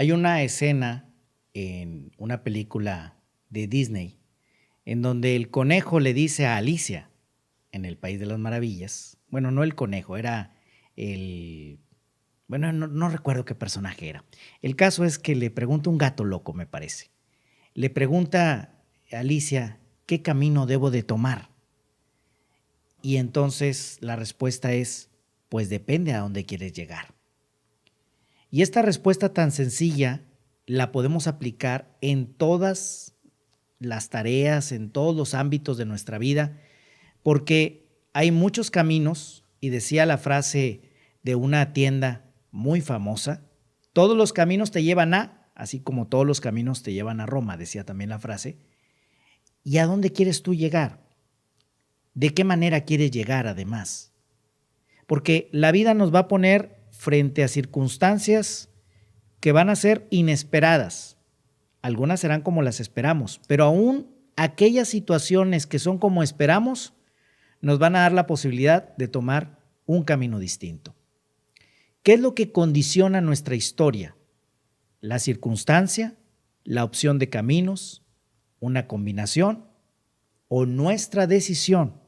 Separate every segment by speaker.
Speaker 1: Hay una escena en una película de Disney en donde el conejo le dice a Alicia en el País de las Maravillas, bueno, no el conejo, era el... Bueno, no recuerdo qué personaje era. El caso es que le pregunta un gato loco, me parece. Le pregunta a Alicia, ¿qué camino debo de tomar? Y entonces la respuesta es, pues depende a dónde quieres llegar. Y esta respuesta tan sencilla la podemos aplicar en todas las tareas, en todos los ámbitos de nuestra vida, porque hay muchos caminos, y decía la frase de una tienda muy famosa, todos los caminos te llevan a, así como todos los caminos te llevan a Roma, decía también la frase. ¿Y a dónde quieres tú llegar? ¿De qué manera quieres llegar además? Porque la vida nos va a poner frente a circunstancias que van a ser inesperadas. Algunas serán como las esperamos, pero aún aquellas situaciones que son como esperamos nos van a dar la posibilidad de tomar un camino distinto. ¿Qué es lo que condiciona nuestra historia? La circunstancia, la opción de caminos, una combinación o nuestra decisión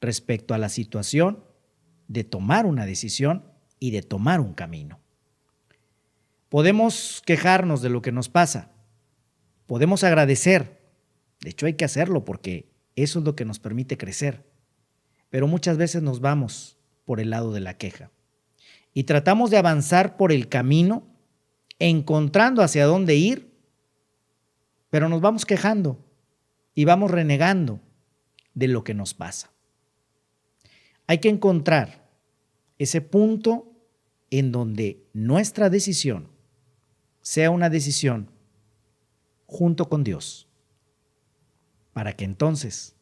Speaker 1: respecto a la situación de tomar una decisión y de tomar un camino. Podemos quejarnos de lo que nos pasa, podemos agradecer, de hecho hay que hacerlo porque eso es lo que nos permite crecer, pero muchas veces nos vamos por el lado de la queja y tratamos de avanzar por el camino encontrando hacia dónde ir, pero nos vamos quejando y vamos renegando de lo que nos pasa. Hay que encontrar ese punto en donde nuestra decisión sea una decisión junto con Dios, para que entonces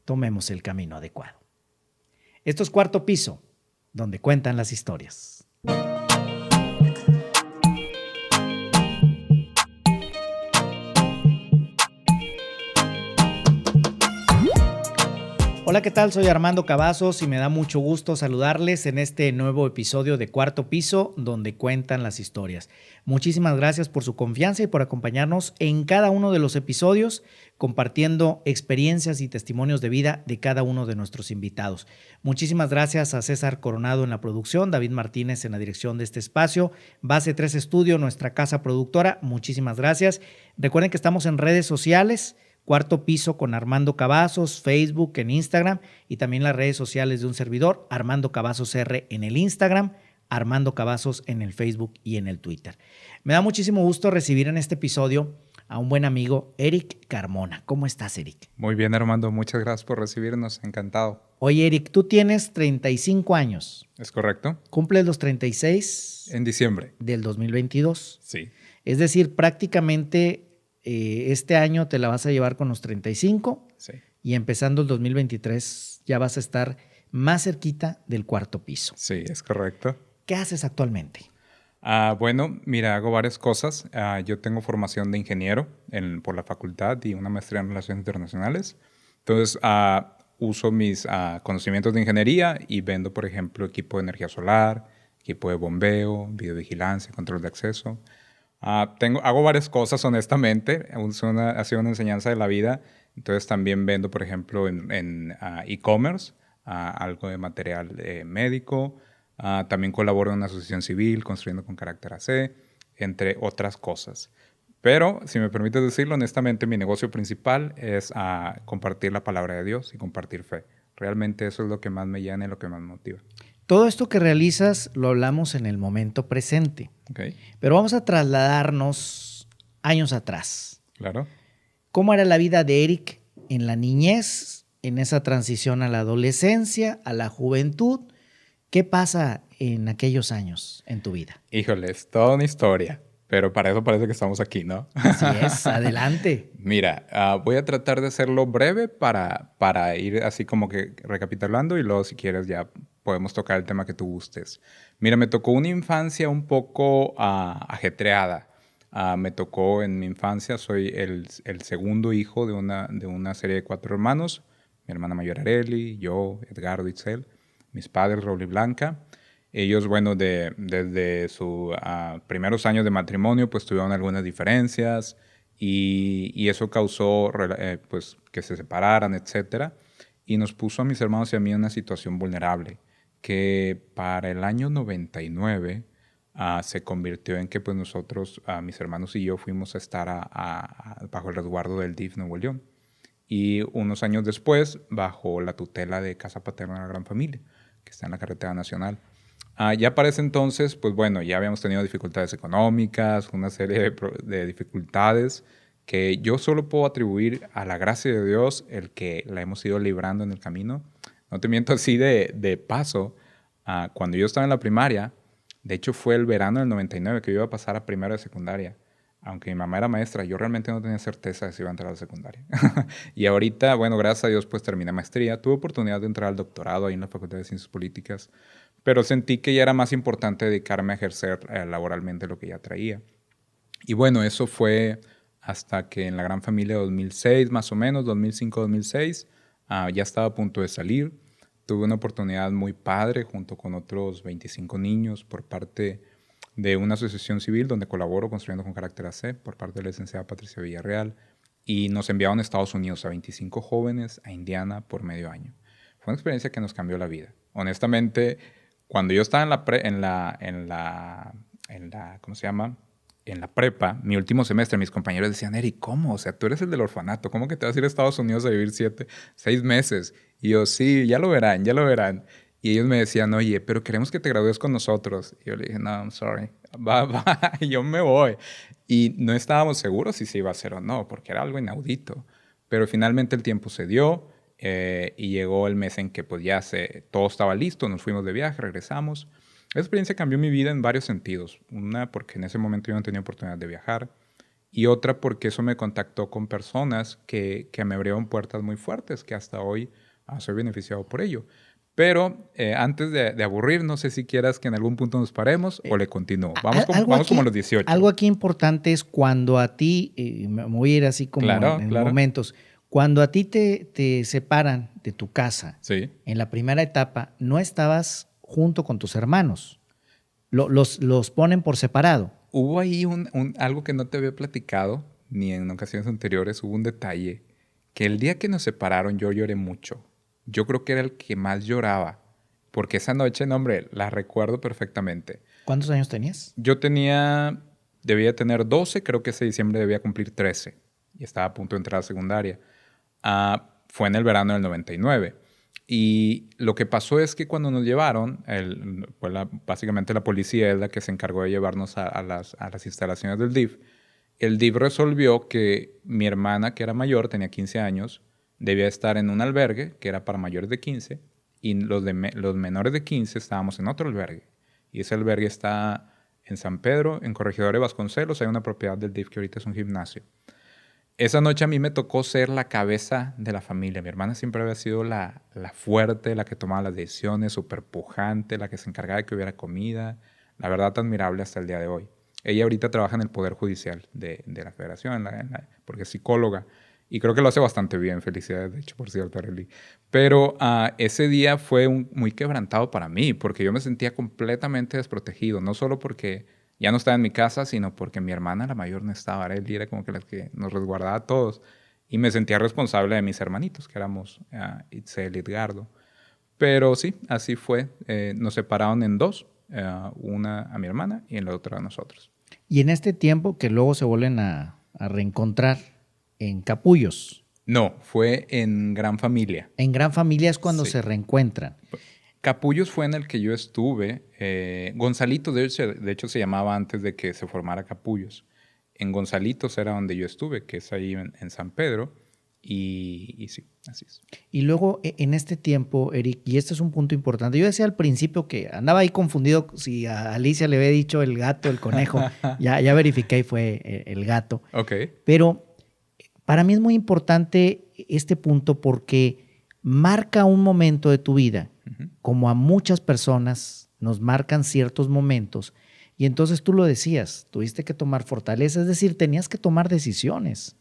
Speaker 1: tomemos el camino adecuado. Esto es Cuarto Piso, donde cuentan las historias. Hola, ¿qué tal? Soy Armando Cavazos y me da mucho gusto saludarles en este nuevo episodio de Cuarto Piso, donde cuentan las historias. Muchísimas gracias por su confianza y por acompañarnos en cada uno de los episodios, compartiendo experiencias y testimonios de vida de cada uno de nuestros invitados. Muchísimas gracias a César Coronado en la producción, David Martínez en la dirección de este espacio, Base 3 Estudio, nuestra casa productora. Muchísimas gracias. Recuerden que estamos en redes sociales, Cuarto Piso con Armando Cavazos, Facebook, en Instagram y también las redes sociales de un servidor, Armando Cavazos R en el Instagram, Armando Cavazos en el Facebook y en el Twitter. Me da muchísimo gusto recibir en este episodio a un buen amigo, Eric Carmona. ¿Cómo estás, Eric?
Speaker 2: Muy bien, Armando. Muchas gracias por recibirnos. Encantado.
Speaker 1: Oye, Eric, tú tienes 35 años.
Speaker 2: ¿Es correcto?
Speaker 1: ¿Cumples los 36?
Speaker 2: En diciembre.
Speaker 1: Del 2022.
Speaker 2: Sí.
Speaker 1: Es decir, prácticamente este año te la vas a llevar con los 35.
Speaker 2: Sí.
Speaker 1: Y empezando el 2023 ya vas a estar más cerquita del cuarto piso.
Speaker 2: Sí, es correcto.
Speaker 1: ¿Qué haces actualmente?
Speaker 2: Bueno, mira, hago varias cosas. Yo tengo formación de ingeniero por la facultad y una maestría en Relaciones Internacionales. Entonces, uso mis conocimientos de ingeniería y vendo, por ejemplo, equipo de energía solar, equipo de bombeo, videovigilancia, control de acceso. Hago varias cosas, honestamente. Ha sido una enseñanza de la vida. Entonces, también vendo, por ejemplo, en e-commerce, algo de material médico. También colaboro en una asociación civil, Construyendo con Carácter AC, entre otras cosas. Pero, si me permites decirlo, honestamente, mi negocio principal es compartir la palabra de Dios y compartir fe. Realmente eso es lo que más me llena y lo que más me motiva.
Speaker 1: Todo esto que realizas lo hablamos en el momento presente.
Speaker 2: Okay.
Speaker 1: Pero vamos a trasladarnos años atrás.
Speaker 2: Claro.
Speaker 1: ¿Cómo era la vida de Eric en la niñez, en esa transición a la adolescencia, a la juventud? ¿Qué pasa en aquellos años en tu vida?
Speaker 2: Híjole, es toda una historia, pero para eso parece que estamos aquí, ¿no?
Speaker 1: Así es, adelante.
Speaker 2: Mira, voy a tratar de hacerlo breve para ir así como que recapitulando y luego si quieres ya podemos tocar el tema que tú gustes. Mira, me tocó una infancia un poco ajetreada. Me tocó en mi infancia, soy el segundo hijo de una serie de 4 hermanos. Mi hermana mayor Areli, yo, Edgardo, Itzel. Mis padres, Raúl y Blanca. Ellos, bueno, desde sus primeros años de matrimonio, pues tuvieron algunas diferencias y eso causó pues, que se separaran, etcétera. Y nos puso a mis hermanos y a mí en una situación vulnerable, que para el año 99 se convirtió en que pues nosotros, mis hermanos y yo, fuimos a estar bajo el resguardo del DIF Nuevo León. Y unos años después, bajo la tutela de Casa Paterna de la Gran Familia, que está en la carretera nacional. Ya para ese entonces, pues bueno, ya habíamos tenido dificultades económicas, una serie de dificultades que yo solo puedo atribuir a la gracia de Dios, el que la hemos ido librando en el camino. No te miento, así de paso, cuando yo estaba en la primaria, de hecho fue el verano del 99 que yo iba a pasar a primero de secundaria. Aunque mi mamá era maestra, yo realmente no tenía certeza de si iba a entrar a la secundaria. Y ahorita, bueno, gracias a Dios, pues terminé maestría. Tuve oportunidad de entrar al doctorado ahí en la Facultad de Ciencias Políticas, pero sentí que ya era más importante dedicarme a ejercer laboralmente lo que ya traía. Y bueno, eso fue hasta que en la Gran Familia 2006, más o menos, 2005-2006, ya estaba a punto de salir. Tuve una oportunidad muy padre junto con otros 25 niños por parte de una asociación civil donde colaboro Construyendo con Carácter AC por parte de la licenciada Patricia Villarreal, y nos enviaron a Estados Unidos a 25 jóvenes a Indiana por medio año. Fue una experiencia que nos cambió la vida. Honestamente, cuando yo estaba ¿cómo se llama? En la prepa, mi último semestre, mis compañeros decían, Eric, ¿cómo? O sea, tú eres el del orfanato, ¿cómo que te vas a ir a Estados Unidos a vivir 6 meses? Y yo, sí, ya lo verán, ya lo verán. Y ellos me decían, oye, pero queremos que te gradúes con nosotros. Y yo le dije, no, I'm sorry, va, yo me voy. Y no estábamos seguros si se iba a hacer o no, porque era algo inaudito. Pero finalmente el tiempo se dio y llegó el mes en que pues ya todo estaba listo, nos fuimos de viaje, regresamos. Esa experiencia cambió mi vida en varios sentidos. Una, porque en ese momento yo no tenía oportunidad de viajar. Y otra, porque eso me contactó con personas que me abrieron puertas muy fuertes, que hasta hoy soy beneficiado por ello. Pero antes de aburrir, no sé si quieras que en algún punto nos paremos o le continúo. Vamos como a los 18.
Speaker 1: Algo aquí importante es cuando a ti, me voy a ir así como
Speaker 2: claro.
Speaker 1: momentos, cuando a ti te separan de tu casa,
Speaker 2: sí.
Speaker 1: En la primera etapa, no estabas junto con tus hermanos. Los ponen por separado.
Speaker 2: Hubo ahí algo que no te había platicado, ni en ocasiones anteriores, hubo un detalle, que el día que nos separaron yo lloré mucho. Yo creo que era el que más lloraba, porque esa noche, no, hombre, la recuerdo perfectamente.
Speaker 1: ¿Cuántos años tenías?
Speaker 2: Yo debía tener 12, creo que ese diciembre debía cumplir 13, y estaba a punto de entrar a secundaria. Fue en el verano del 99. Y lo que pasó es que cuando nos llevaron, básicamente la policía es la que se encargó de llevarnos a las instalaciones del DIF. El DIF resolvió que mi hermana, que era mayor, tenía 15 años, debía estar en un albergue que era para mayores de 15, y los menores de 15 estábamos en otro albergue. Y ese albergue está en San Pedro, en Corregidora de Vasconcelos. Hay una propiedad del DIF que ahorita es un gimnasio. Esa noche a mí me tocó ser la cabeza de la familia. Mi hermana siempre había sido la fuerte, la que tomaba las decisiones, súper pujante, la que se encargaba de que hubiera comida. La verdad, admirable hasta el día de hoy. Ella ahorita trabaja en el Poder Judicial de la Federación, porque es psicóloga. Y creo que lo hace bastante bien. Felicidades, de hecho, por cierto, Arely. Pero ese día fue muy quebrantado para mí, porque yo me sentía completamente desprotegido. No solo porque ya no estaba en mi casa, sino porque mi hermana, la mayor, no estaba. Arely era como que la que nos resguardaba a todos. Y me sentía responsable de mis hermanitos, que éramos Itzel y Edgardo. Pero sí, así fue. Nos separaron en dos. Una a mi hermana y en la otra a nosotros.
Speaker 1: Y en este tiempo que luego se vuelven a reencontrar en Capullos.
Speaker 2: No, fue en Gran Familia.
Speaker 1: En Gran Familia es cuando se reencuentran.
Speaker 2: Capullos fue en el que yo estuve. Gonzalitos, de hecho, se llamaba antes de que se formara Capullos. En Gonzalitos era donde yo estuve, que es ahí en San Pedro. Y sí, así es.
Speaker 1: Y luego, en este tiempo, Eric, y este es un punto importante, yo decía al principio que andaba ahí confundido si a Alicia le había dicho el gato, el conejo. ya verifiqué y fue el gato.
Speaker 2: Ok.
Speaker 1: Pero para mí es muy importante este punto porque marca un momento de tu vida, como a muchas personas nos marcan ciertos momentos. Y entonces tú lo decías, tuviste que tomar fortaleza, es decir, tenías que tomar decisiones.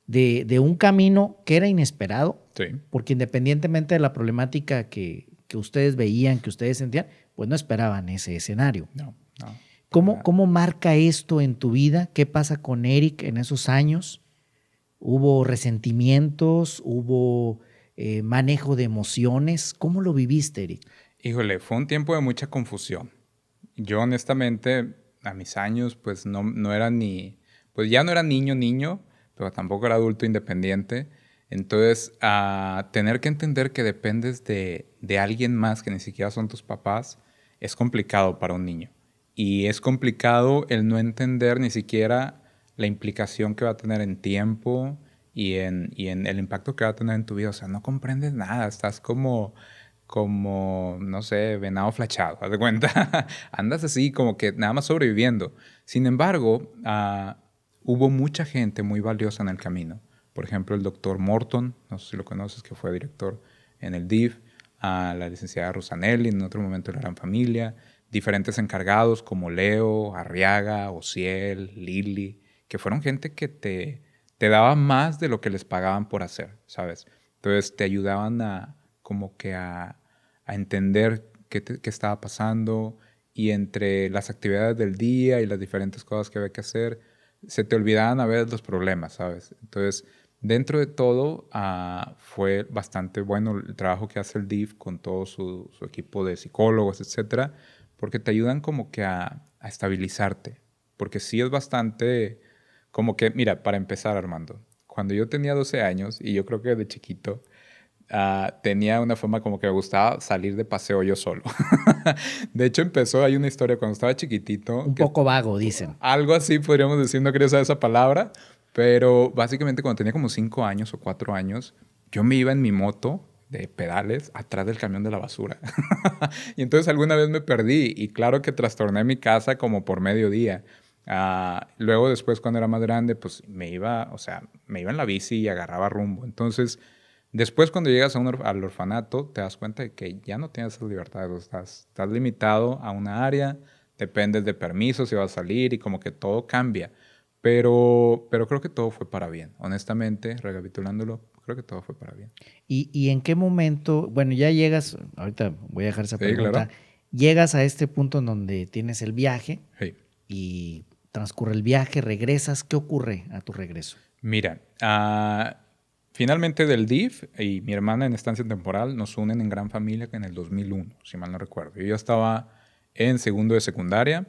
Speaker 1: De un camino que era inesperado,
Speaker 2: sí.
Speaker 1: Porque independientemente de la problemática que ustedes veían, que ustedes sentían, pues no esperaban ese escenario.
Speaker 2: No, no.
Speaker 1: ¿Cómo marca esto en tu vida? ¿Qué pasa con Eric en esos años? ¿Hubo resentimientos? ¿Hubo manejo de emociones? ¿Cómo lo viviste, Eric?
Speaker 2: Híjole, fue un tiempo de mucha confusión. Yo honestamente, a mis años, pues no era ni, pues ya no era niño, pero tampoco era adulto independiente. Entonces, a tener que entender que dependes de alguien más que ni siquiera son tus papás, es complicado para un niño. Y es complicado el no entender ni siquiera la implicación que va a tener en tiempo y en el impacto que va a tener en tu vida. O sea, no comprendes nada, estás como, no sé, venado flachado, haz de cuenta. Andas así como que nada más sobreviviendo. Sin embargo, hubo mucha gente muy valiosa en el camino. Por ejemplo, el doctor Morton, no sé si lo conoces, que fue director en el DIF, a la licenciada Rosanelli, en otro momento de La Gran Familia, diferentes encargados como Leo, Arriaga, Ociel, Lili, que fueron gente que te daba más de lo que les pagaban por hacer, ¿sabes? Entonces te ayudaban como que a entender qué estaba pasando, y entre las actividades del día y las diferentes cosas que había que hacer, se te olvidaban a veces los problemas, ¿sabes? Entonces, dentro de todo, fue bastante bueno el trabajo que hace el DIF con todo su equipo de psicólogos, etcétera, porque te ayudan como que a estabilizarte. Porque sí es bastante, como que, mira, para empezar, Armando, cuando yo tenía 12 años, y yo creo que de chiquito, tenía una forma como que me gustaba salir de paseo yo solo. De hecho, hay una historia cuando estaba chiquitito.
Speaker 1: Un poco vago, dicen.
Speaker 2: Algo así podríamos decir, no quería usar esa palabra, pero básicamente cuando tenía como 5 años o 4 años, yo me iba en mi moto de pedales atrás del camión de la basura. Y entonces alguna vez me perdí y claro que trastorné mi casa como por mediodía. Luego después cuando era más grande, pues me iba en la bici y agarraba rumbo. Entonces, después cuando llegas al orfanato, te das cuenta de que ya no tienes esas libertades. Estás limitado a una área, dependes de permisos si vas a salir y como que todo cambia. Pero creo que todo fue para bien. Honestamente, recapitulándolo, creo que todo fue para bien.
Speaker 1: ¿Y en qué momento, bueno, ya llegas, ahorita voy a dejar esa
Speaker 2: Sí,
Speaker 1: pregunta,
Speaker 2: claro.
Speaker 1: llegas a este punto en donde tienes el viaje
Speaker 2: Sí.
Speaker 1: y transcurre el viaje, regresas, ¿qué ocurre a tu regreso?
Speaker 2: Mira, finalmente del DIF y mi hermana en estancia temporal nos unen en Gran Familia en el 2001, si mal no recuerdo. Yo ya estaba en segundo de secundaria,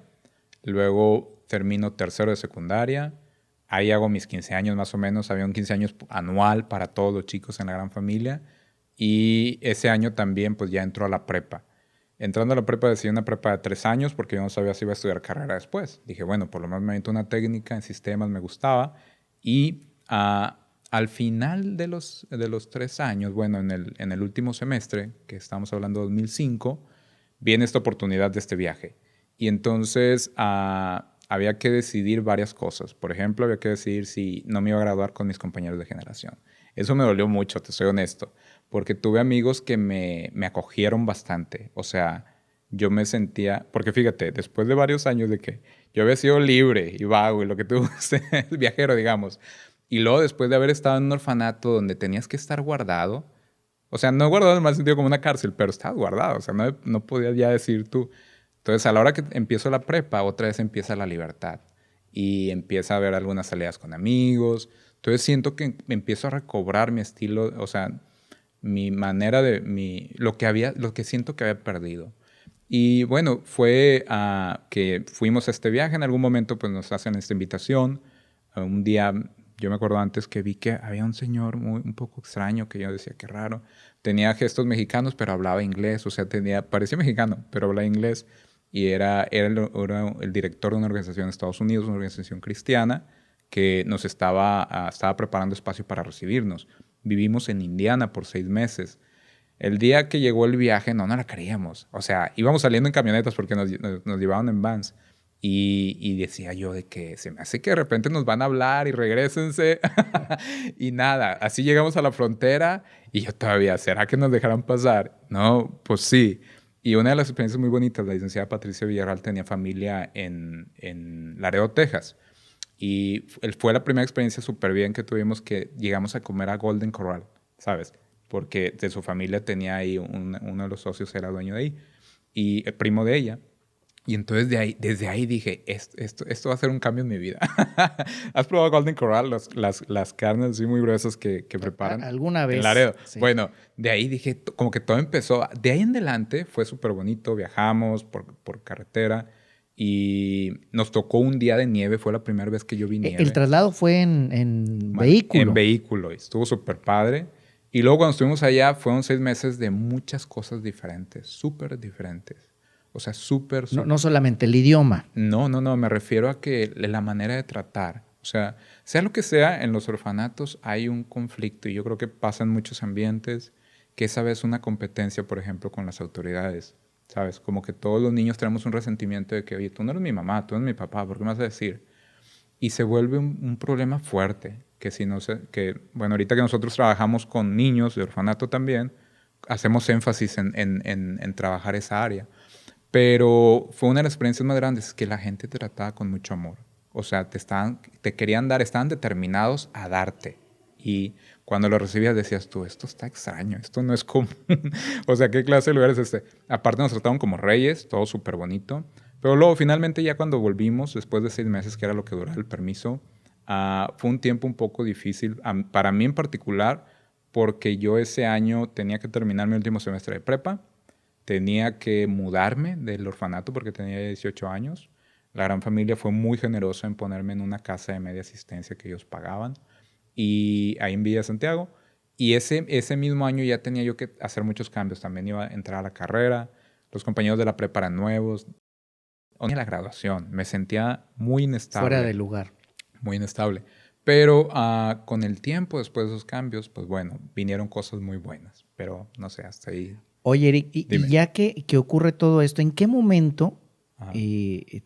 Speaker 2: luego termino tercero de secundaria, ahí hago mis 15 años más o menos, había un 15 años anual para todos los chicos en la Gran Familia, y ese año también pues ya entró a la prepa. Entrando a la prepa decidí una prepa de 3 años porque yo no sabía si iba a estudiar carrera después. Dije, bueno, por lo menos me aventó una técnica en sistemas, me gustaba. Y al final de los 3 años, bueno, en el último semestre, que estamos hablando de 2005, viene esta oportunidad de este viaje. Y entonces había que decidir varias cosas. Por ejemplo, había que decidir si no me iba a graduar con mis compañeros de generación. Eso me dolió mucho, te soy honesto, porque tuve amigos que me acogieron bastante. O sea, yo me sentía, porque fíjate, después de varios años de que yo había sido libre y vago y lo que tú, viajero, digamos, y luego después de haber estado en un orfanato donde tenías que estar guardado, o sea, no guardado en el mal sentido como una cárcel, pero estabas guardado, o sea, no podías ya decir tú. Entonces, a la hora que empiezo la prepa, otra vez empieza la libertad y empieza a haber algunas salidas con amigos. Entonces, siento que empiezo a recobrar mi estilo, o sea, mi manera lo que siento que había perdido. Y bueno, fue que fuimos a este viaje. En algún momento pues nos hacen esta invitación. Un día, yo me acuerdo antes que vi que había un señor un poco extraño que yo decía, qué raro. Tenía gestos mexicanos, pero hablaba inglés. O sea, parecía mexicano, pero hablaba inglés. Y era el director de una organización de Estados Unidos, una organización cristiana, que nos estaba preparando espacio para recibirnos. Vivimos en Indiana por 6 meses. El día que llegó el viaje, no la creíamos. O sea, íbamos saliendo en camionetas porque nos llevaban en vans. Y decía yo de que se me hace que de repente nos van a hablar y regrésense. Y nada, así llegamos a la frontera y yo todavía, ¿será que nos dejarán pasar? No, pues sí. Y una de las experiencias muy bonitas, la licenciada Patricia Villarreal tenía familia en Laredo, Texas. Y fue la primera experiencia súper bien que tuvimos, que llegamos a comer a Golden Corral, ¿sabes? Porque de su familia tenía ahí, uno de los socios era dueño de ahí. y el primo de ella. Y entonces desde ahí dije, esto va a ser un cambio en mi vida. ¿Has probado Golden Corral? Las carnes así muy gruesas que preparan
Speaker 1: Alguna
Speaker 2: en
Speaker 1: vez,
Speaker 2: Laredo.
Speaker 1: sí.
Speaker 2: Bueno, de ahí dije, como que todo empezó. De ahí en adelante fue súper bonito. Viajamos por carretera y nos tocó un día de nieve. Fue la primera vez que yo vi
Speaker 1: El
Speaker 2: nieve.
Speaker 1: traslado fue en
Speaker 2: En
Speaker 1: vehículo.
Speaker 2: vehículo. Y estuvo súper padre. Y luego cuando estuvimos allá, fueron 6 meses de muchas cosas diferentes. Súper diferentes. O sea, súper,
Speaker 1: No,
Speaker 2: súper.
Speaker 1: no solamente el idioma.
Speaker 2: No, me refiero a que la manera de tratar, o sea lo que sea, en los orfanatos hay un conflicto y yo creo que pasa en muchos ambientes que esa vez una competencia, por ejemplo, con las autoridades, ¿sabes? Como que todos los niños tenemos un resentimiento de que, oye, tú no eres mi mamá, tú eres mi papá, ¿por qué me vas a decir? Y se vuelve un problema fuerte, que si no sé, que, bueno, ahorita que nosotros trabajamos con niños de orfanato también, hacemos énfasis en trabajar esa área. Pero fue una de las experiencias más grandes que la gente te trataba con mucho amor. O sea, te querían dar, estaban determinados a darte. Y cuando lo recibías decías tú, esto está extraño, esto no es común. O sea, ¿qué clase de lugar es este? Aparte nos trataban como reyes, todo súper bonito. Pero luego finalmente ya cuando volvimos, después de 6 meses, que era lo que duraba el permiso, fue un tiempo un poco difícil, para mí en particular, porque yo ese año tenía que terminar mi último semestre de prepa. Tenía que mudarme del orfanato porque tenía 18 años. La gran familia fue muy generosa en ponerme en una casa de media asistencia que ellos pagaban. Y ahí en Villa de Santiago. Y ese mismo año ya tenía yo que hacer muchos cambios. También iba a entrar a la carrera. Los compañeros de la prepa eran nuevos. Tenía la graduación. Me sentía muy
Speaker 1: Fuera
Speaker 2: inestable.
Speaker 1: de lugar.
Speaker 2: Muy inestable. Pero con el tiempo, después de esos cambios, pues bueno, vinieron cosas muy buenas. Pero no sé, hasta ahí.
Speaker 1: Oye, Eric, y
Speaker 2: Dime.
Speaker 1: ya que ocurre todo esto, ¿en qué momento
Speaker 2: Ajá.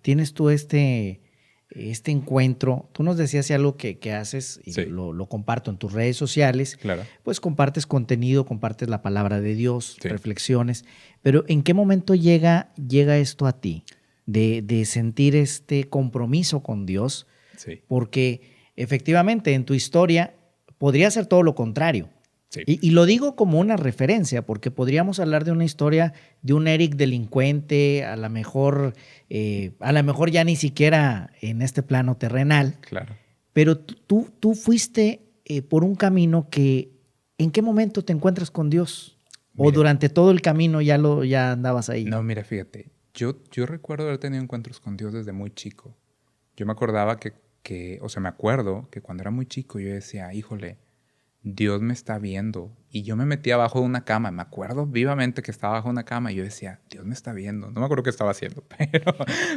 Speaker 1: tienes tú este encuentro? Tú nos decías algo que haces y
Speaker 2: Sí.
Speaker 1: lo comparto en tus redes sociales.
Speaker 2: Claro.
Speaker 1: Pues compartes contenido, compartes la palabra de Dios,
Speaker 2: Sí.
Speaker 1: reflexiones. Pero ¿en qué momento llega esto a ti? De sentir este compromiso con Dios.
Speaker 2: Sí.
Speaker 1: Porque efectivamente en tu historia podría ser todo lo contrario.
Speaker 2: Sí.
Speaker 1: Y lo digo como una referencia, porque podríamos hablar de una historia de un Eric delincuente, a lo mejor ya ni siquiera en este plano terrenal.
Speaker 2: Claro.
Speaker 1: Pero tú fuiste por un camino que, ¿en qué momento te encuentras con Dios? ¿O
Speaker 2: Mira,
Speaker 1: durante todo el camino ya andabas ahí?
Speaker 2: no, mira, fíjate, yo recuerdo haber tenido encuentros con Dios desde muy chico. Yo me acordaba me acuerdo que cuando era muy chico yo decía, híjole, Dios me está viendo. Y yo me metía abajo de una cama. Me acuerdo vivamente que estaba bajo una cama y yo decía, Dios me está viendo. No me acuerdo qué estaba haciendo,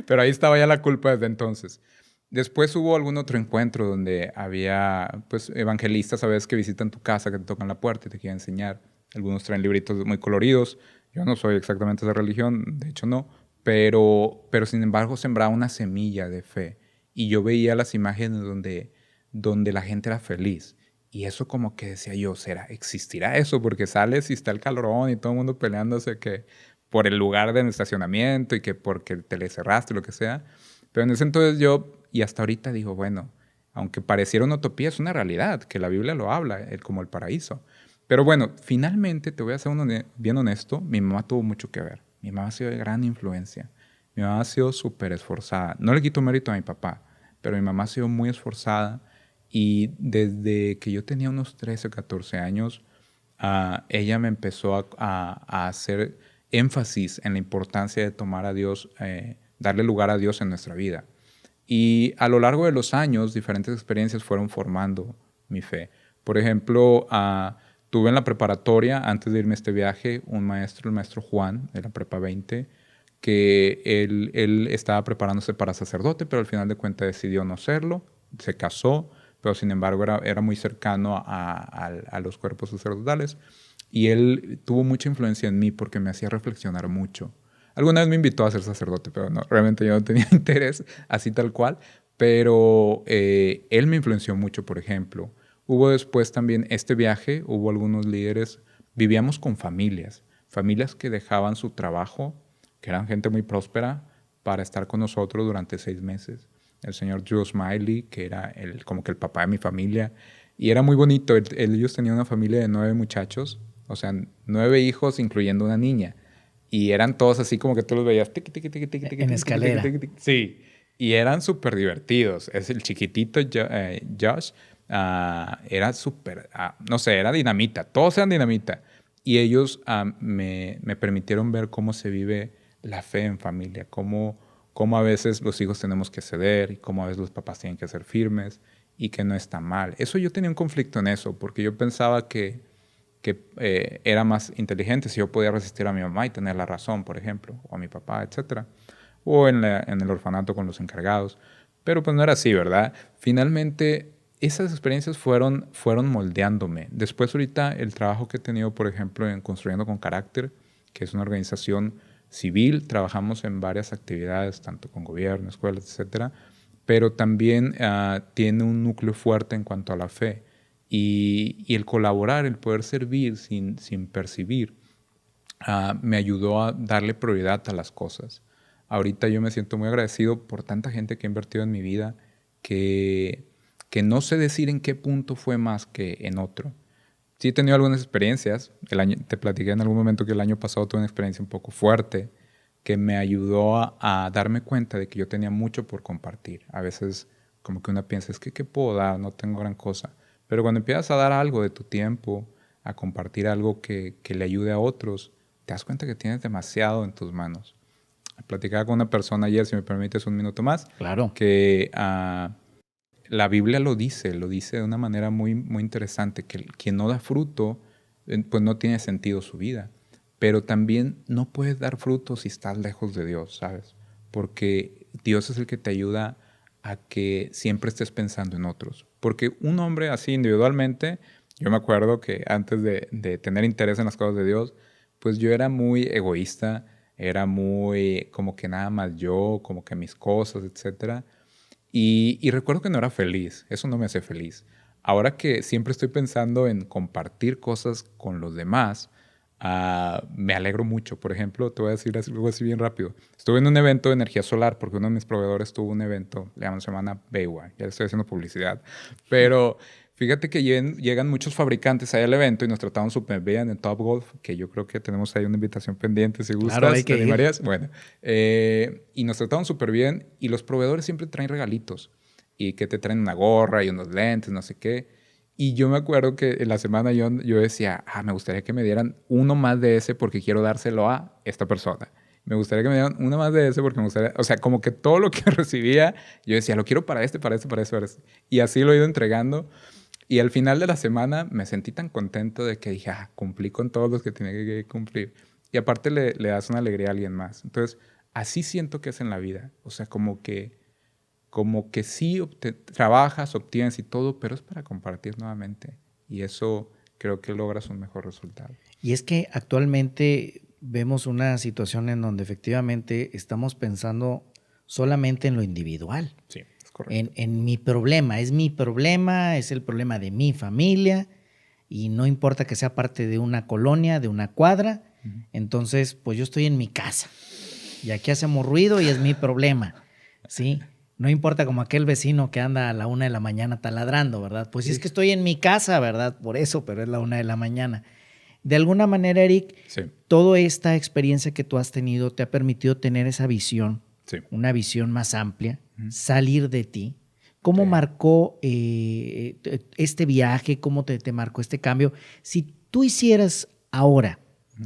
Speaker 2: pero ahí estaba ya la culpa desde entonces. Después hubo algún otro encuentro donde había pues, evangelistas a veces que visitan tu casa, que te tocan la puerta y te quieren enseñar. Algunos traen libritos muy coloridos. Yo no soy exactamente de esa religión, de hecho no. Pero sin embargo sembraba una semilla de fe. Y yo veía las imágenes donde la gente era feliz. Y eso como que decía yo, ¿existirá eso? Porque sales y está el calorón y todo el mundo peleándose que por el lugar del estacionamiento y que porque te le cerraste, lo que sea. Pero en ese entonces yo, y hasta ahorita digo, bueno, aunque pareciera una utopía, es una realidad, que la Biblia lo habla, como el paraíso. Pero bueno, finalmente, te voy a ser bien honesto, mi mamá tuvo mucho que ver. Mi mamá ha sido de gran influencia. Mi mamá ha sido súper esforzada. No le quito mérito a mi papá, pero mi mamá ha sido muy esforzada. Y desde que yo tenía unos 13 o 14 años, ella me empezó a hacer énfasis en la importancia de tomar a Dios, darle lugar a Dios en nuestra vida. Y a lo largo de los años, diferentes experiencias fueron formando mi fe. Por ejemplo, tuve en la preparatoria, antes de irme a este viaje, un maestro, el maestro Juan, de la Prepa 20, que él estaba preparándose para sacerdote, pero al final de cuentas decidió no serlo, se casó, pero sin embargo era muy cercano a los cuerpos sacerdotales. Y él tuvo mucha influencia en mí porque me hacía reflexionar mucho. Alguna vez me invitó a ser sacerdote, pero no, realmente yo no tenía interés así tal cual. Pero él me influenció mucho, por ejemplo. Hubo después también este viaje, hubo algunos líderes, vivíamos con familias que dejaban su trabajo, que eran gente muy próspera, para estar con nosotros durante 6 meses. El señor Drew Smiley, que era como que el papá de mi familia. Y era muy bonito. Ellos tenían una familia de 9 muchachos, o sea, 9 hijos, incluyendo una niña. Y eran todos así como que tú los veías tiqui, tiqui, tiqui, tiqui, tiqui,
Speaker 1: En
Speaker 2: tiqui,
Speaker 1: escalera.
Speaker 2: tiqui, tiqui, tiqui. Sí, y eran súper divertidos. Es el chiquitito Josh, era súper, no sé, era dinamita. Todos eran dinamita. Y ellos me permitieron ver cómo se vive la fe en familia, cómo a veces los hijos tenemos que ceder y cómo a veces los papás tienen que ser firmes y que no está mal. Eso yo tenía un conflicto en eso, porque yo pensaba que era más inteligente si yo podía resistir a mi mamá y tener la razón, por ejemplo, o a mi papá, etcétera, o en el orfanato con los encargados. Pero pues no era así, ¿verdad? Finalmente, esas experiencias fueron moldeándome. Después ahorita el trabajo que he tenido, por ejemplo, en Construyendo con Carácter, que es una organización civil, trabajamos en varias actividades, tanto con gobierno, escuelas, etcétera, pero también tiene un núcleo fuerte en cuanto a la fe. Y el colaborar, el poder servir sin percibir, me ayudó a darle prioridad a las cosas. Ahorita yo me siento muy agradecido por tanta gente que ha invertido en mi vida que no sé decir en qué punto fue más que en otro. Sí he tenido algunas experiencias. Te platiqué en algún momento que el año pasado tuve una experiencia un poco fuerte que me ayudó a darme cuenta de que yo tenía mucho por compartir. A veces como que uno piensa, es que ¿qué puedo dar? No tengo gran cosa. Pero cuando empiezas a dar algo de tu tiempo, a compartir algo que le ayude a otros, te das cuenta que tienes demasiado en tus manos. Platicaba con una persona ayer, si me permites un minuto más,
Speaker 1: Claro.
Speaker 2: que la Biblia lo dice de una manera muy, muy interesante, que quien no da fruto, pues no tiene sentido su vida. Pero también no puedes dar fruto si estás lejos de Dios, ¿sabes? Porque Dios es el que te ayuda a que siempre estés pensando en otros. Porque un hombre así individualmente, yo me acuerdo que antes de tener interés en las cosas de Dios, pues yo era muy egoísta, era muy como que nada más yo, como que mis cosas, etcétera. Y recuerdo que no era feliz, eso no me hace feliz. Ahora que siempre estoy pensando en compartir cosas con los demás, me alegro mucho. Por ejemplo, te voy a decir algo así bien rápido. Estuve en un evento de energía solar porque uno de mis proveedores tuvo un evento, se llama Baywa, ya le estoy haciendo publicidad. Pero fíjate que llegan muchos fabricantes ahí al evento y nos trataron súper bien en Top Golf, que yo creo que tenemos ahí una invitación pendiente si
Speaker 1: Claro, hay
Speaker 2: gustas, ¿te
Speaker 1: que ir.
Speaker 2: animarías? Bueno, y nos trataron súper bien y los proveedores siempre traen regalitos y que te traen una gorra y unos lentes, no sé qué. Y yo me acuerdo que en la semana yo decía, me gustaría que me dieran uno más de ese porque quiero dárselo a esta persona. Me gustaría que me dieran uno más de ese porque me gustaría, o sea, como que todo lo que recibía, yo decía, lo quiero para este, para este, para este, para este. Y así lo he ido entregando. Y al final de la semana me sentí tan contento de que dije, cumplí con todos los que tenía que cumplir. Y aparte le das una alegría a alguien más. Entonces, así siento que es en la vida. O sea, como que sí trabajas, obtienes y todo, pero es para compartir nuevamente. Y eso creo que logras un mejor resultado.
Speaker 1: Y es que actualmente vemos una situación en donde efectivamente estamos pensando solamente en lo individual.
Speaker 2: Sí, es correcto.
Speaker 1: En mi problema, es el problema de mi familia y no importa que sea parte de una colonia, de una cuadra. Uh-huh. Entonces, pues yo estoy en mi casa y aquí hacemos ruido y es mi problema, ¿sí? No importa como aquel vecino que anda a la 1 de la mañana taladrando, ¿verdad? Pues sí, es que estoy en mi casa, ¿verdad? Por eso, pero es la 1 de la mañana. De alguna manera, Eric, sí, toda esta experiencia que tú has tenido te ha permitido tener esa visión, sí, una visión más amplia, salir de ti. ¿Cómo marcó este viaje? ¿Cómo te marcó este cambio? Si tú hicieras ahora,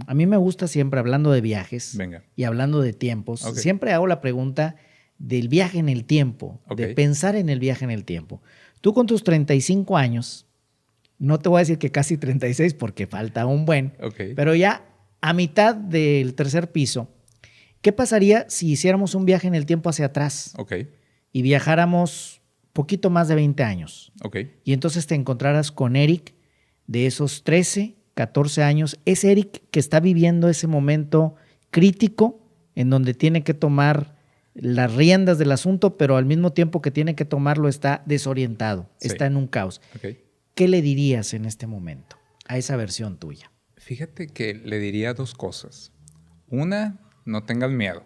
Speaker 1: a mí me gusta siempre, hablando de viajes y hablando de tiempos, siempre hago la pregunta del viaje en el tiempo, de pensar en el viaje en el tiempo. Tú con tus 35 años, no te voy a decir que casi 36 porque falta un buen, pero ya a mitad del tercer piso, ¿qué pasaría si hiciéramos un viaje en el tiempo hacia atrás? Y viajáramos poquito más de 20 años. Y entonces te encontraras con Eric de esos 13, 14 años, ese Eric que está viviendo ese momento crítico en donde tiene que tomar las riendas del asunto, pero al mismo tiempo que tiene que tomarlo está desorientado, está en un caos. ¿Qué le dirías en este momento a esa versión tuya?
Speaker 2: Fíjate que le diría dos cosas. Una, no tengas miedo.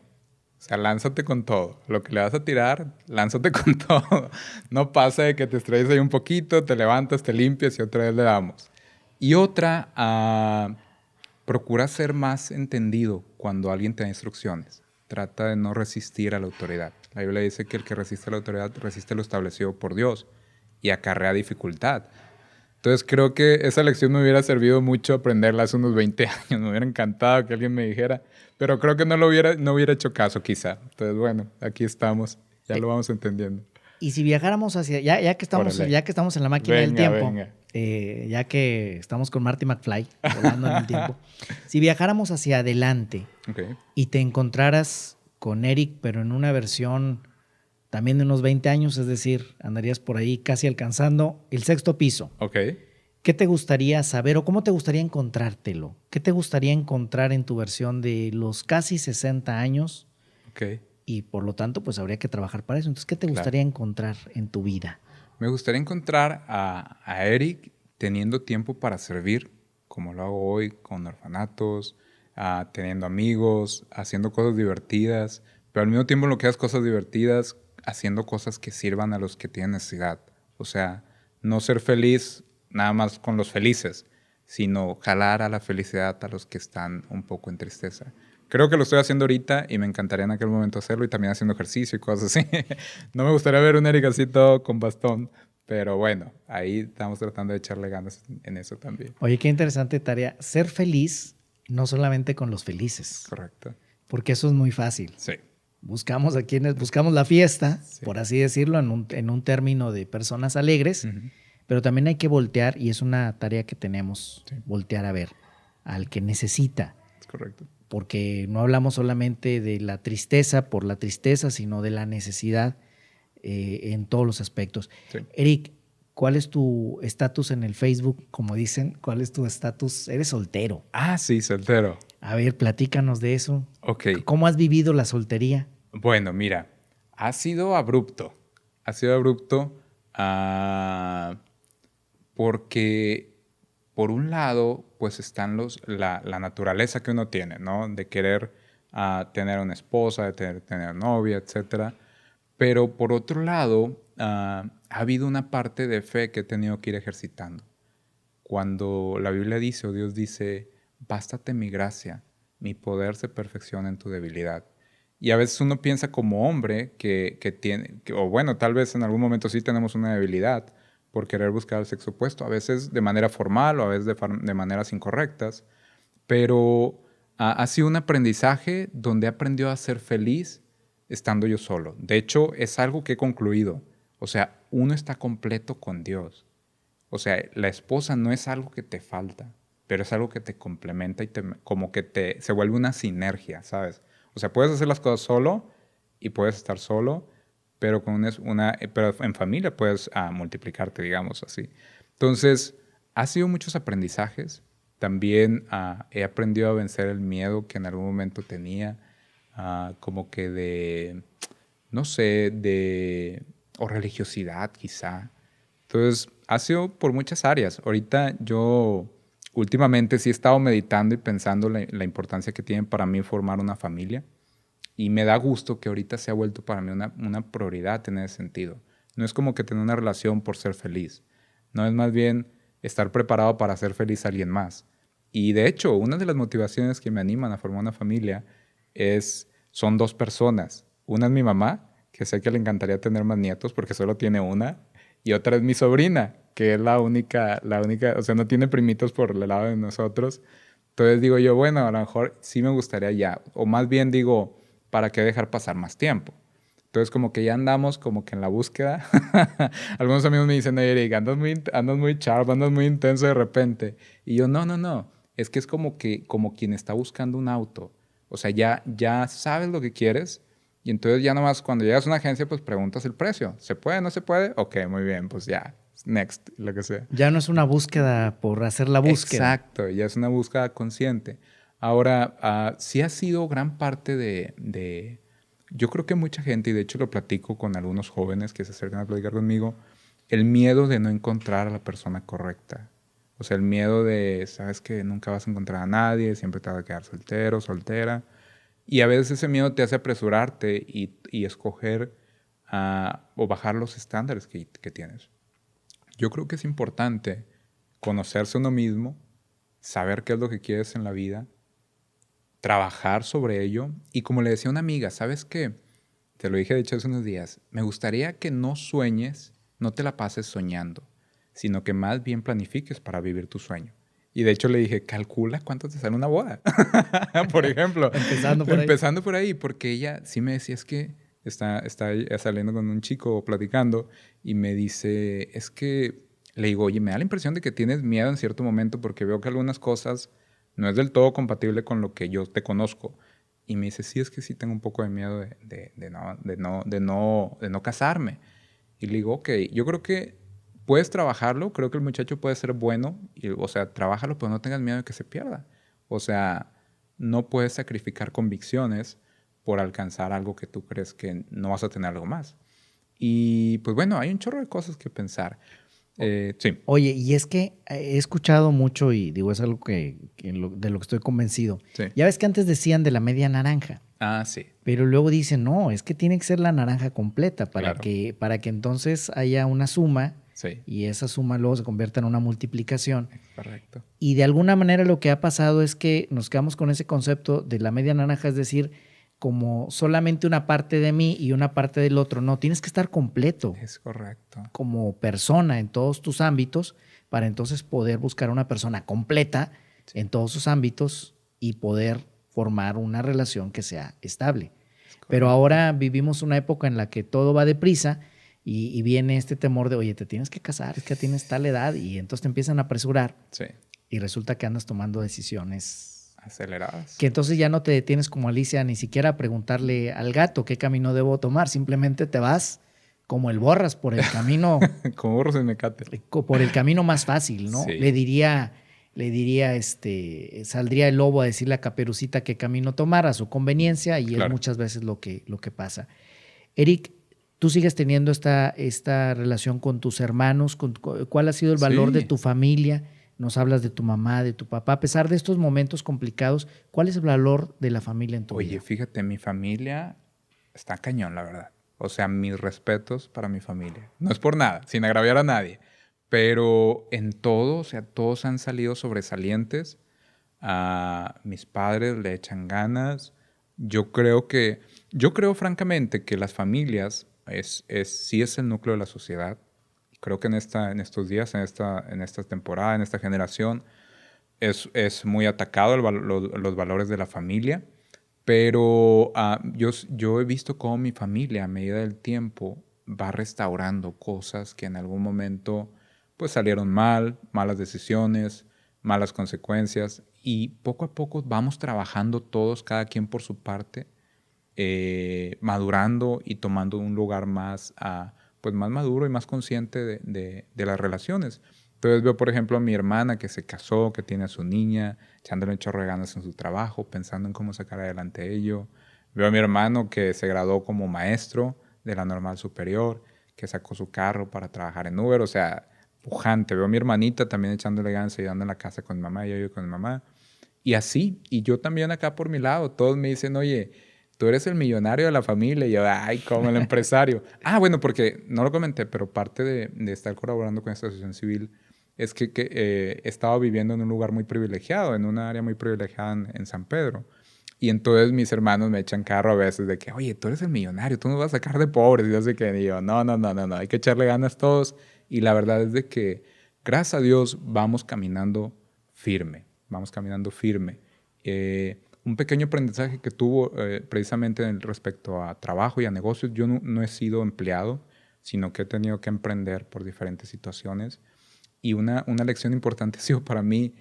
Speaker 2: O sea, lánzate con todo. Lo que le vas a tirar, lánzate con todo. No pasa de que te estrelles ahí un poquito, te levantas, te limpias y otra vez le damos. Y otra, procura ser más entendido cuando alguien te da instrucciones. Trata de no resistir a la autoridad. La Biblia dice que el que resiste a la autoridad resiste lo establecido por Dios y acarrea dificultad. Entonces creo que esa lección me hubiera servido mucho aprenderla hace unos 20 años. Me hubiera encantado que alguien me dijera, pero creo que no hubiera hecho caso quizá. Entonces bueno, aquí estamos, ya lo vamos entendiendo.
Speaker 1: Y si viajáramos hacia, ya que
Speaker 2: Órale.
Speaker 1: estamos en la máquina del tiempo,
Speaker 2: Venga.
Speaker 1: ya que estamos con Marty McFly volando en el tiempo, si viajáramos hacia adelante
Speaker 2: Ok.
Speaker 1: y te encontraras con Eric, pero en una versión también de unos 20 años, es decir, andarías por ahí casi alcanzando el sexto piso.
Speaker 2: Ok.
Speaker 1: ¿Qué te gustaría saber o cómo te gustaría encontrártelo? ¿Qué te gustaría encontrar en tu versión de los casi 60 años?
Speaker 2: Ok.
Speaker 1: Y por lo tanto, pues habría que trabajar para eso. Entonces, ¿qué te
Speaker 2: Claro.
Speaker 1: gustaría encontrar en tu vida?
Speaker 2: Me gustaría encontrar a Eric teniendo tiempo para servir, como lo hago hoy con orfanatos, teniendo amigos, haciendo cosas divertidas, pero al mismo tiempo en lo que hagas cosas divertidas, haciendo cosas que sirvan a los que tienen necesidad. O sea, no ser feliz nada más con los felices, sino jalar a la felicidad a los que están un poco en tristeza. Creo que lo estoy haciendo ahorita y me encantaría en aquel momento hacerlo y también haciendo ejercicio y cosas así. No me gustaría ver un Eric así todo con bastón, pero bueno, ahí estamos tratando de echarle ganas en eso también.
Speaker 1: Oye, qué interesante tarea. Ser feliz no solamente con los felices,
Speaker 2: Correcto.
Speaker 1: porque eso es muy fácil.
Speaker 2: Sí.
Speaker 1: Buscamos a quienes, buscamos la fiesta,
Speaker 2: Sí.
Speaker 1: por así decirlo, en un término de personas alegres, pero también hay que voltear, y es una tarea que tenemos,
Speaker 2: Sí.
Speaker 1: voltear a ver al que necesita.
Speaker 2: Es correcto.
Speaker 1: Porque no hablamos solamente de la tristeza por la tristeza, sino de la necesidad en todos los aspectos.
Speaker 2: Sí.
Speaker 1: Eric, ¿cuál es tu estatus en el Facebook? Como dicen, ¿cuál es tu estatus? Eres soltero.
Speaker 2: Sí, soltero.
Speaker 1: A ver, platícanos de eso.
Speaker 2: Ok.
Speaker 1: ¿Cómo has vivido la soltería?
Speaker 2: Bueno, mira, ha sido abrupto. Ha sido abrupto porque, por un lado, pues están la naturaleza que uno tiene, ¿no? De querer tener una esposa, de tener novia, etcétera. Pero por otro lado, ha habido una parte de fe que he tenido que ir ejercitando. Cuando la Biblia dice, o Dios dice, bástate mi gracia, mi poder se perfecciona en tu debilidad. Y a veces uno piensa como hombre que tiene, o bueno, tal vez en algún momento sí tenemos una debilidad por querer buscar el sexo opuesto, a veces de manera formal o a veces de maneras incorrectas, pero ha sido un aprendizaje donde he aprendido a ser feliz estando yo solo. De hecho, es algo que he concluido. O sea, uno está completo con Dios. O sea, la esposa no es algo que te falta, pero es algo que te complementa y como que se vuelve una sinergia, ¿sabes? O sea, puedes hacer las cosas solo y puedes estar solo, pero pero en familia puedes multiplicarte, digamos así. Entonces, ha sido muchos aprendizajes. También he aprendido a vencer el miedo que en algún momento tenía, como que no sé, o religiosidad quizá. Entonces, ha sido por muchas áreas. Ahorita yo últimamente sí he estado meditando y pensando la importancia que tiene para mí formar una familia. Y me da gusto que ahorita se ha vuelto para mí una prioridad en ese sentido. No es como que tener una relación por ser feliz. No es más bien estar preparado para hacer feliz a alguien más. Y de hecho, una de las motivaciones que me animan a formar una familia son dos personas. Una es mi mamá, que sé que le encantaría tener más nietos porque solo tiene una. Y otra es mi sobrina, que es la única, o sea, no tiene primitos por el lado de nosotros. Entonces digo yo, bueno, a lo mejor sí me gustaría ya. O más bien digo, ¿para qué dejar pasar más tiempo? Entonces como que ya andamos como que en la búsqueda. Algunos amigos me dicen, Eric, andas muy sharp, andas muy intenso de repente. Y yo, no. Es que es como quien está buscando un auto. O sea, ya sabes lo que quieres. Y entonces ya nomás cuando llegas a una agencia, pues preguntas el precio. ¿Se puede? ¿No se puede? Ok, muy bien, pues ya. Next, lo que sea.
Speaker 1: Ya no es una búsqueda por hacer la búsqueda.
Speaker 2: Exacto, ya es una búsqueda consciente. Ahora, sí ha sido gran parte yo creo que mucha gente, y de hecho lo platico con algunos jóvenes que se acercan a platicar conmigo, el miedo de no encontrar a la persona correcta. O sea, el miedo de, sabes que nunca vas a encontrar a nadie, siempre te vas a quedar soltero, soltera. Y a veces ese miedo te hace apresurarte y escoger o bajar los estándares que tienes. Yo creo que es importante conocerse uno mismo saber qué es lo que quieres en la vida, trabajar sobre ello. Y como le decía a una amiga, ¿sabes qué? Te lo dije de hecho hace unos días, me gustaría que no sueñes, no te la pases soñando, sino que más bien planifiques para vivir tu sueño. Y de hecho le dije, calcula cuánto te sale una boda. Por ejemplo,
Speaker 1: Empezando por ahí.
Speaker 2: empezando por ahí, porque ella sí me decía, es que está saliendo con un chico platicando y me dice, es que le digo, oye, me da la impresión de que tienes miedo en cierto momento porque veo que algunas cosas no es del todo compatible con lo que yo te conozco. Y me dice, sí, es que sí tengo un poco de miedo de no casarme. Y le digo, ok, yo creo que puedes trabajarlo, creo que el muchacho puede ser bueno, o sea, trabájalo, pero no tengas miedo de que se pierda. O sea, no puedes sacrificar convicciones por alcanzar algo que tú crees que no vas a tener algo más. Y pues bueno, hay un chorro de cosas que pensar. Sí.
Speaker 1: Oye, y es que he escuchado mucho y digo, es algo de lo que estoy convencido.
Speaker 2: Sí.
Speaker 1: Ya ves que antes decían de la media naranja,
Speaker 2: Ah, sí.
Speaker 1: pero luego dicen, no, es que tiene que ser la naranja completa
Speaker 2: Claro.
Speaker 1: para que entonces haya una suma
Speaker 2: Sí.
Speaker 1: y esa suma luego se convierta en una multiplicación.
Speaker 2: Correcto.
Speaker 1: Y de alguna manera lo que ha pasado es que nos quedamos con ese concepto de la media naranja, es decir, como solamente una parte de mí y una parte del otro. No, tienes que estar completo
Speaker 2: Es correcto.
Speaker 1: como persona en todos tus ámbitos para entonces poder buscar una persona completa en todos sus ámbitos y poder formar una relación que sea estable. Pero ahora vivimos una época en la que todo va deprisa y viene este temor de, oye, te tienes que casar, es que ya tienes tal edad y entonces te empiezan a apresurar
Speaker 2: Sí.
Speaker 1: y resulta que andas tomando decisiones
Speaker 2: Aceleradas.
Speaker 1: que entonces ya no te detienes como Alicia ni siquiera a preguntarle al gato qué camino debo tomar, simplemente te vas como el Borras por el camino
Speaker 2: Como burros en mecate.
Speaker 1: por el camino más fácil, ¿no?
Speaker 2: Sí.
Speaker 1: Le diría, saldría el lobo a decirle a Caperucita qué camino tomar a su conveniencia y
Speaker 2: Claro.
Speaker 1: es muchas veces lo que pasa. Eric, tú sigues teniendo esta relación con tus hermanos, ¿cuál ha sido el valor
Speaker 2: Sí.
Speaker 1: de tu familia? Nos hablas de tu mamá, de tu papá. A pesar de estos momentos complicados, ¿cuál es el valor de la familia en tu vida?
Speaker 2: Oye, fíjate, mi familia está cañón, la verdad. O sea, mis respetos para mi familia. No es por nada, sin agraviar a nadie. Pero en todo, o sea, todos han salido sobresalientes. A mis padres le echan ganas. Yo creo francamente que las familias sí es el núcleo de la sociedad. Creo que en estos días, en esta temporada, en esta generación, es muy atacado los valores de la familia. Pero yo he visto cómo mi familia, a medida del tiempo, va restaurando cosas que en algún momento pues salieron mal, malas decisiones, malas consecuencias. Y poco a poco vamos trabajando todos, cada quien por su parte, madurando y tomando un lugar pues más maduro y más consciente de las relaciones. Entonces veo, por ejemplo, a mi hermana que se casó, que tiene a su niña, echándole un chorro de ganas en su trabajo, pensando en cómo sacar adelante ello. Veo a mi hermano que se graduó como maestro de la normal superior, que sacó su carro para trabajar en Uber, o sea, pujante. Veo a mi hermanita también echándole ganas, ayudando en la casa con mi mamá, y yo con mi mamá. Y así, y yo también acá por mi lado, todos me dicen, oye, tú eres el millonario de la familia. Y yo, ay, como el empresario. Bueno, porque no lo comenté, pero parte de estar colaborando con esta asociación civil es que he estado viviendo en un lugar muy privilegiado, en una área muy privilegiada en San Pedro. Y entonces mis hermanos me echan carro a veces de que, oye, tú eres el millonario, tú nos vas a sacar de pobres. Y yo sé que digo, no, hay que echarle ganas todos. Y la verdad es de que, gracias a Dios, vamos caminando firme. Un pequeño aprendizaje que tuvo precisamente respecto a trabajo y a negocios. Yo no he sido empleado, sino que he tenido que emprender por diferentes situaciones. Y una lección importante ha sido para mí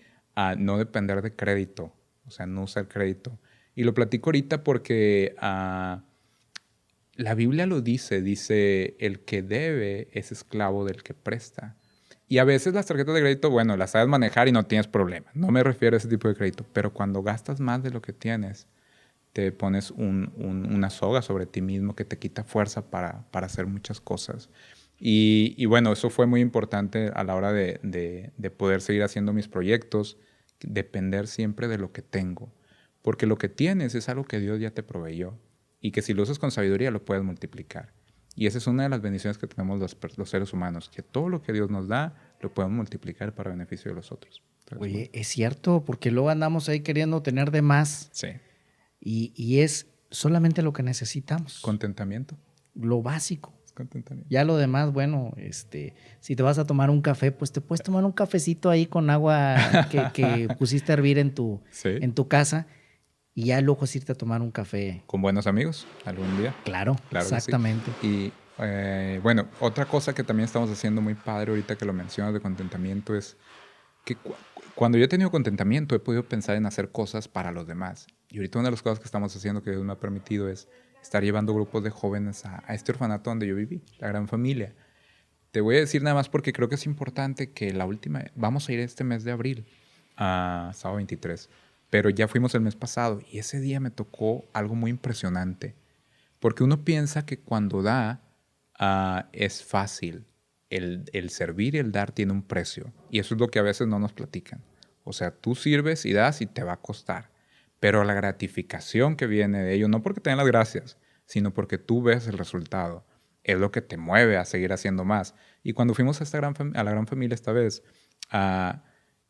Speaker 2: no depender de crédito, o sea, no usar crédito. Y lo platico ahorita porque la Biblia lo dice, el que debe es esclavo del que presta. Y a veces las tarjetas de crédito, bueno, las sabes manejar y no tienes problema. No me refiero a ese tipo de crédito, pero cuando gastas más de lo que tienes, te pones una soga sobre ti mismo que te quita fuerza para hacer muchas cosas. Y bueno, eso fue muy importante a la hora de poder seguir haciendo mis proyectos, depender siempre de lo que tengo. Porque lo que tienes es algo que Dios ya te proveyó y que si lo usas con sabiduría lo puedes multiplicar. Y esa es una de las bendiciones que tenemos los seres humanos, que todo lo que Dios nos da lo podemos multiplicar para beneficio de los otros. Entonces,
Speaker 1: Oye,
Speaker 2: bueno.
Speaker 1: es cierto, porque luego andamos ahí queriendo tener de más
Speaker 2: Sí.
Speaker 1: y es solamente lo que necesitamos,
Speaker 2: Contentamiento.
Speaker 1: lo básico.
Speaker 2: Es contentamiento.
Speaker 1: Ya lo demás, bueno, si te vas a tomar un café, pues te puedes tomar un cafecito ahí con agua que pusiste a hervir
Speaker 2: Sí.
Speaker 1: en tu casa y ya luego es irte a tomar un café.
Speaker 2: Con buenos amigos algún día.
Speaker 1: Claro,
Speaker 2: Claro que sí.
Speaker 1: exactamente.
Speaker 2: Y bueno, otra cosa que también estamos haciendo muy padre ahorita que lo mencionas de contentamiento es que cuando yo he tenido contentamiento he podido pensar en hacer cosas para los demás. Y ahorita una de las cosas que estamos haciendo que Dios me ha permitido es estar llevando grupos de jóvenes a este orfanato donde yo viví, la Gran Familia. Te voy a decir nada más porque creo que es importante que vamos a ir este mes de abril, a sábado 23, pero ya fuimos el mes pasado y ese día me tocó algo muy impresionante. Porque uno piensa que cuando da es fácil. El servir y el dar tiene un precio. Y eso es lo que a veces no nos platican. O sea, tú sirves y das y te va a costar. Pero la gratificación que viene de ello, no porque te den las gracias, sino porque tú ves el resultado, es lo que te mueve a seguir haciendo más. Y cuando fuimos a la Gran Familia esta vez,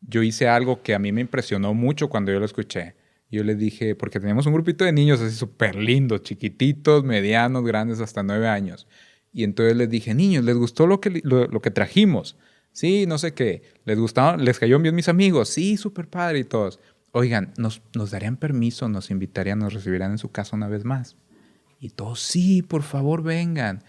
Speaker 2: yo hice algo que a mí me impresionó mucho cuando yo lo escuché. Yo les dije, porque teníamos un grupito de niños así súper lindos, chiquititos, medianos, grandes, hasta 9 años. Y entonces les dije, niños, ¿les gustó lo que trajimos? Sí, no sé qué. ¿Les gustaron? ¿Les cayó bien mis amigos? Sí, súper padre y todos. Oigan, ¿nos darían permiso? ¿Nos invitarían? ¿Nos recibirán en su casa una vez más? Y todos, sí, por favor, vengan.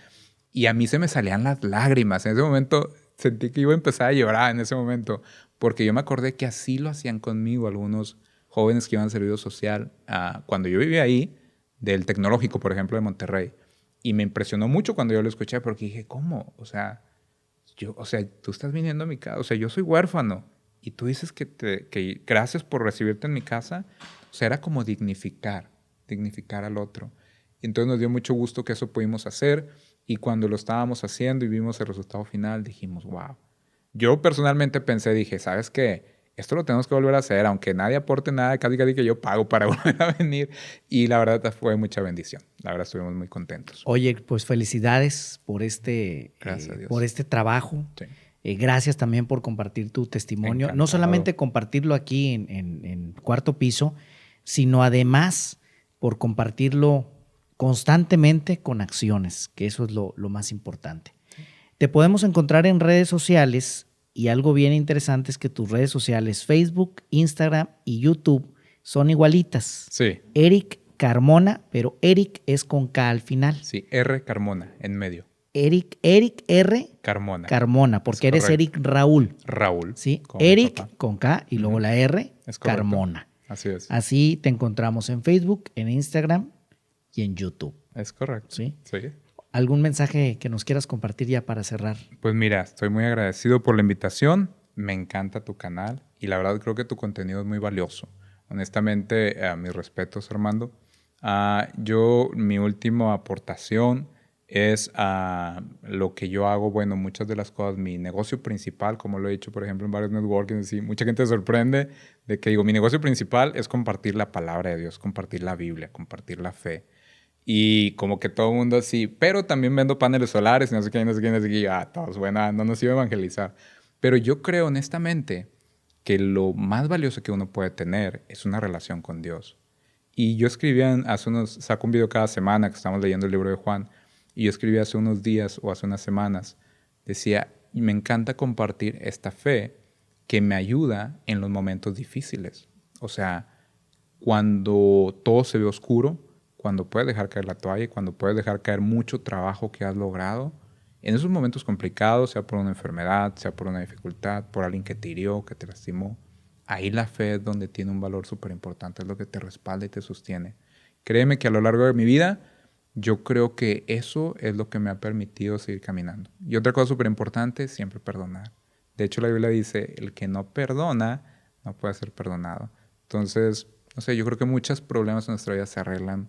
Speaker 2: Y a mí se me salían las lágrimas. En ese momento sentí que iba a empezar a llorar en ese momento. Porque yo me acordé que así lo hacían conmigo algunos jóvenes que iban al servicio social cuando yo vivía ahí, del Tecnológico, por ejemplo, de Monterrey. Y me impresionó mucho cuando yo lo escuché porque dije, ¿cómo? O sea, tú estás viniendo a mi casa, o sea, yo soy huérfano y tú dices que gracias por recibirte en mi casa. O sea, era como dignificar al otro. Y entonces nos dio mucho gusto que eso pudimos hacer y cuando lo estábamos haciendo y vimos el resultado final, dijimos, wow. Yo personalmente dije, ¿sabes qué? Esto lo tenemos que volver a hacer, aunque nadie aporte nada, casi que yo pago para volver a venir. Y la verdad fue mucha bendición. La verdad estuvimos muy contentos.
Speaker 1: Oye, pues felicidades por
Speaker 2: Gracias a Dios.
Speaker 1: por este trabajo.
Speaker 2: Sí.
Speaker 1: Gracias también por compartir tu testimonio.
Speaker 2: Encantado.
Speaker 1: No solamente compartirlo aquí en Cuarto Piso, sino además por compartirlo constantemente con acciones, que eso es lo más importante. Te podemos encontrar en redes sociales y algo bien interesante es que tus redes sociales, Facebook, Instagram y YouTube, son igualitas.
Speaker 2: Sí.
Speaker 1: Eric Carmona, pero Eric es con K al final.
Speaker 2: Sí, R. Carmona, en medio.
Speaker 1: Eric R.
Speaker 2: Carmona,
Speaker 1: porque eres Eric Raúl.
Speaker 2: Raúl.
Speaker 1: ¿Sí? Eric con K y luego la R,
Speaker 2: es correcto.
Speaker 1: Carmona.
Speaker 2: Así es.
Speaker 1: Así te encontramos en Facebook, en Instagram y en YouTube.
Speaker 2: Es correcto.
Speaker 1: ¿Sí?
Speaker 2: Sí.
Speaker 1: ¿Algún mensaje que nos quieras compartir ya para cerrar?
Speaker 2: Pues mira, estoy muy agradecido por la invitación. Me encanta tu canal y la verdad creo que tu contenido es muy valioso. Honestamente, mis respetos, Armando. Mi última aportación es lo que yo hago. Bueno, muchas de las cosas, mi negocio principal, como lo he dicho, por ejemplo, en varios networking, sí, mucha gente se sorprende de que digo, mi negocio principal es compartir la palabra de Dios, compartir la Biblia, compartir la fe. Y como que todo el mundo así, pero también vendo paneles solares, no sé qué, no sé qué, no sé qué. Todos, bueno, no nos iba a evangelizar. Pero yo creo honestamente que lo más valioso que uno puede tener es una relación con Dios. Y yo escribía saco un video cada semana que estamos leyendo el libro de Juan, y yo escribí hace unos días o hace unas semanas, decía, me encanta compartir esta fe que me ayuda en los momentos difíciles. O sea, cuando todo se ve oscuro, cuando puedes dejar caer la toalla y cuando puedes dejar caer mucho trabajo que has logrado, en esos momentos complicados, sea por una enfermedad, sea por una dificultad, por alguien que te hirió, que te lastimó, ahí la fe es donde tiene un valor súper importante, es lo que te respalda y te sostiene. Créeme que a lo largo de mi vida, yo creo que eso es lo que me ha permitido seguir caminando. Y otra cosa súper importante, siempre perdonar. De hecho, la Biblia dice, el que no perdona, no puede ser perdonado. Entonces, no sé, yo creo que muchos problemas en nuestra vida se arreglan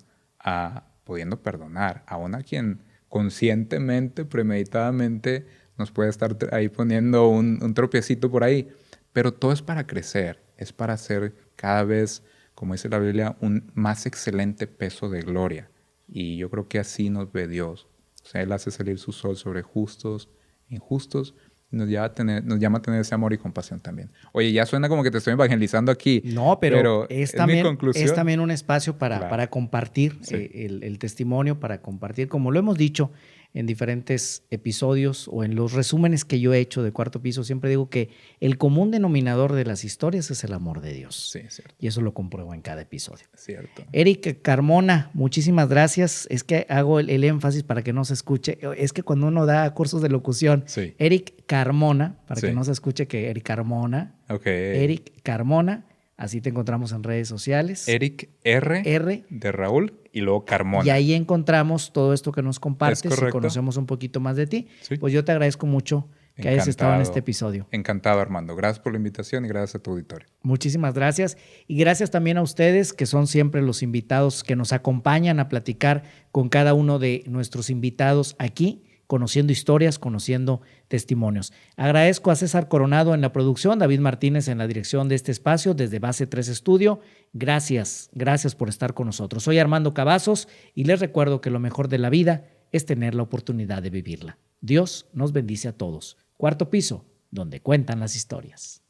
Speaker 2: pudiendo perdonar, aún a quien conscientemente, premeditadamente nos puede estar ahí poniendo un tropiecito por ahí, pero todo es para crecer, es para ser cada vez, como dice la Biblia, un más excelente peso de gloria, y yo creo que así nos ve Dios. O sea, Él hace salir su sol sobre justos, injustos, nos llama a tener ese amor y compasión también. Oye, ya suena como que te estoy evangelizando aquí.
Speaker 1: No, pero es
Speaker 2: mi conclusión.
Speaker 1: Es también un espacio para compartir el testimonio, para compartir, como lo hemos dicho en diferentes episodios o en los resúmenes que yo he hecho de Cuarto Piso, siempre digo que el común denominador de las historias es el amor de Dios.
Speaker 2: Sí, cierto.
Speaker 1: Y eso lo compruebo en cada episodio.
Speaker 2: Cierto.
Speaker 1: Eric Carmona, muchísimas gracias. Es que hago el énfasis para que no se escuche. Es que cuando uno da cursos de locución, Eric Carmona, para que no se escuche que Eric Carmona. Eric Carmona. Así te encontramos en redes sociales.
Speaker 2: Eric R. de Raúl y luego Carmona.
Speaker 1: Y ahí encontramos todo esto que nos compartes y conocemos un poquito más de ti. Sí. Pues yo te agradezco mucho que hayas estado en este episodio.
Speaker 2: Encantado, Armando. Gracias por la invitación y gracias a tu auditorio.
Speaker 1: Muchísimas gracias. Y gracias también a ustedes, que son siempre los invitados que nos acompañan a platicar con cada uno de nuestros invitados aquí, conociendo historias, conociendo testimonios. Agradezco a César Coronado en la producción, David Martínez en la dirección de este espacio desde Base 3 Estudio. Gracias por estar con nosotros. Soy Armando Cavazos y les recuerdo que lo mejor de la vida es tener la oportunidad de vivirla. Dios nos bendice a todos. Cuarto Piso, donde cuentan las historias.